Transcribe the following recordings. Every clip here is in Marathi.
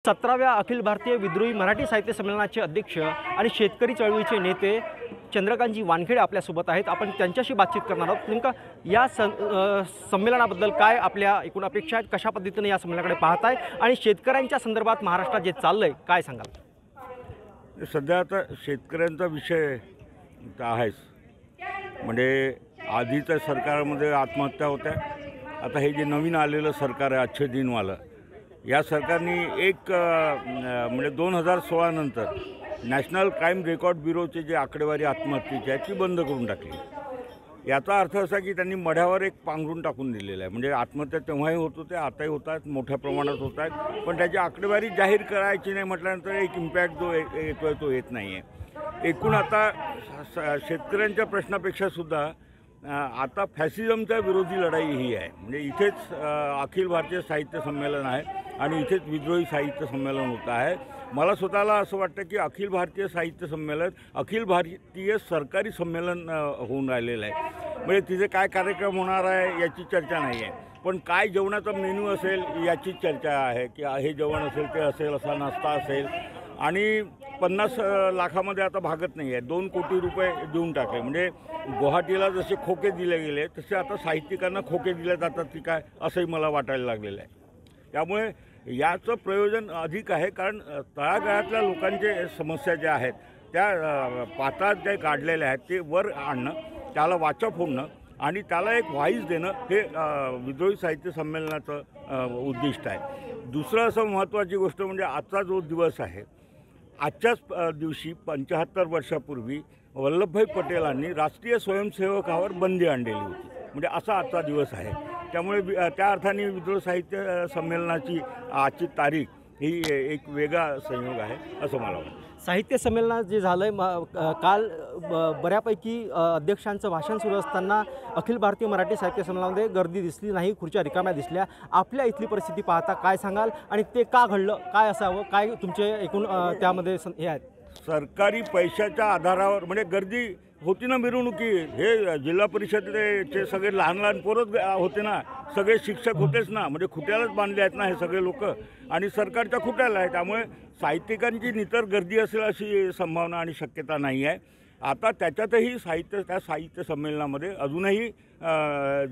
17व्या अखिल भारतीय विद्रोही मराठी साहित्य संमेलनाचे अध्यक्ष आणि शेतकरी चळवळीचे नेते चंद्रकांतजी वानखेडे आपल्यासोबत आहेत। आपण त्यांच्याशी बातचीत करणार आहोत। नेमका या संमेलनाबद्दल काय आपल्या एकूण अपेक्षा आहेत, कशा पद्धतीने या संमेलनाकडे पाहताय आणि शेतकऱ्यांच्या संदर्भात महाराष्ट्रात जे चाललंय काय सांगाल? सध्या आता शेतकऱ्यांचा विषय आहेच। म्हणजे आधीच्या सरकारमध्ये आत्महत्या होत्या, आता हे जे नवीन आलेलं सरकार आहे अच्छे दिनवालं, या सरकारने एक म्हणजे 2016 नंतर नॅशनल क्राईम रेकॉर्ड ब्युरोचे जे आकडेवारी आत्महत्येची आहे ती बंद करून टाकली। याचा अर्थ असा की त्यांनी मढ्यावर एक पांघरून टाकून दिलेलं आहे। म्हणजे आत्महत्या तेव्हाही होत होते, आताही होत आहेत, मोठ्या प्रमाणात होत आहेत, पण त्याची आकडेवारी जाहीर करायची नाही म्हटल्यानंतर एक इम्पॅक्ट जो येतोय तो येत नाही आहे। एकूण आता शेतकऱ्यांच्या प्रश्नापेक्षा सुद्धा आता फॅसिझमच्या विरोधी लढाई ही आहे। म्हणजे इथेच अखिल भारतीय साहित्य संमेलन आहे आणि इथेच विद्रोही साहित्य संमेलन होतं आहे। मला स्वतःला असं वाटतं की अखिल भारतीय साहित्य संमेलन अखिल भारतीय सरकारी संमेलन होऊन राहिलेलं आहे। म्हणजे तिथे काय कार्यक्रम होणार आहे याची चर्चा नाही आहे, पण काय जेवणाचा मेनू असेल याची चर्चा आहे की हे जेवण असेल ते असेल, असा नाश्ता असेल। आणि 50 लाखामध्ये आता भागत नाही आहे, 2 कोटी रुपये देऊन टाकले। म्हणजे गुवाहाटीला जसे खोके दिले गेले तसे आता साहित्यिकांना खोके दिले जातात की काय असंही मला वाटायला लागलेलं आहे। त्यामुळे याचं प्रयोजन अधिक आहे, कारण तळागाळातल्या लोकांचे समस्या ज्या आहेत त्या पातात जे काढलेल्या आहेत ते वर आणणं, त्याला वाचा फोडणं आणि त्याला एक व्हाईस देणं हे विद्रोही साहित्य संमेलनाचं उद्दिष्ट आहे। दुसरं असं महत्त्वाची गोष्ट म्हणजे आजचा जो दिवस आहे, आजच्याच दिवशी 75 वर्षापूर्वी वल्लभभाई पटेलांनी राष्ट्रीय स्वयंसेवकावर बंदी आणलेली होती। म्हणजे असा आजचा दिवस आहे। त्यामुळे त्या अर्थाने विद्रोह साहित्य संमेलनाची आजची तारीख ही एक वेगळा संयोग आहे असं मला वाटतं। साहित्य संमेलनात जे झालंय काल बऱ्यापैकी अध्यक्षांचं भाषण सुरू असताना अखिल भारतीय मराठी साहित्य संमेलनामध्ये गर्दी दिसली नाही, खुर्च्या रिकाम्या दिसल्या। आपल्या इथली परिस्थिती पाहता काय सांगाल आणि ते का घडलं, काय असावं, काय तुमचे एकूण त्यामध्ये हे आहेत? सरकारी पैशाच्या आधारावर म्हणजे गर्दी होती ना, मिरवणुकी हे जिल्हा परिषदेचे सगळे लहान लहान पोरच होते ना, सगळे शिक्षक होतेच ना, म्हणजे खुट्यालाच बांधले आहेत ना हे सगळे लोक आणि सरकारच्या खुट्याला आहे। त्यामुळे साहित्यिकांची नितर गर्दी असेल अशी संभावना आणि शक्यता नाही आहे। आता त्याच्यातही त्या साहित्य संमेलनामध्ये अजूनही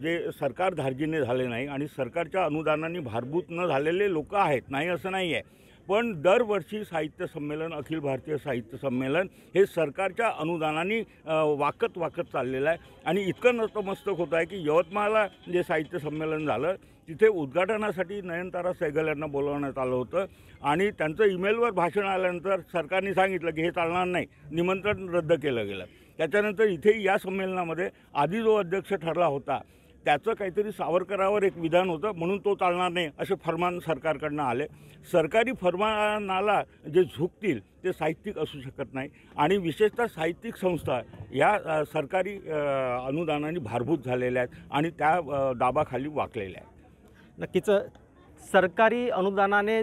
जे सरकार धार्जिने झाले नाही आणि सरकारच्या अनुदानाने भारभूत न झालेले लोक आहेत, नाही असं नाही आहे। पण दरवर्षी साहित्य संमेलन अखिल भारतीय साहित्य संमेलन हे सरकारच्या अनुदानाने वाकत चाललेलं आहे। आणि इतकं नतमस्तक होत आहे की यवतमाळला जे साहित्य संमेलन झालं तिथे उद्घाटनासाठी नयनतारा सहगल यांना बोलवण्यात आलं होतं आणि त्यांचं ईमेलवर भाषण आल्यानंतर सरकारने सांगितलं की हे चालणार नाही, निमंत्रण रद्द केलं गेलं। त्याच्यानंतर इथेही या संमेलनामध्ये आधी जो अध्यक्ष ठरला होता त्याचं काहीतरी सावरकरावर एक विधान होतं म्हणून तो चालणार नाही असे फरमान सरकारकडनं आले। सरकारी फरमानाला जे झुकतील ते साहित्यिक असू शकत नाही आणि विशेषतः साहित्यिक संस्था या सरकारी अनुदानाने भारभूत झालेल्या आहेत आणि त्या दाबाखाली वाकलेल्या आहेत। नक्कीच सरकारी अनुदानाने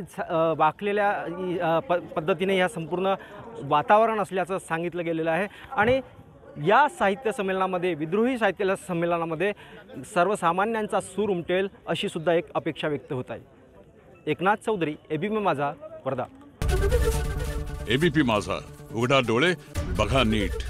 वाकलेल्या पद्धतीने या संपूर्ण वातावरण असल्याचं सांगितलं गेलेलं आहे। आणि या साहित्य संमेलनामध्ये विद्रोही साहित्य संमेलनामध्ये सर्वसामान्यांचा सूर उमटेल अशी सुद्धा एक अपेक्षा व्यक्त होत आहे। एकनाथ चौधरी, एबीपी माझा, वर्धा। एबीपी माझा, उघडा डोळे बघा नीट।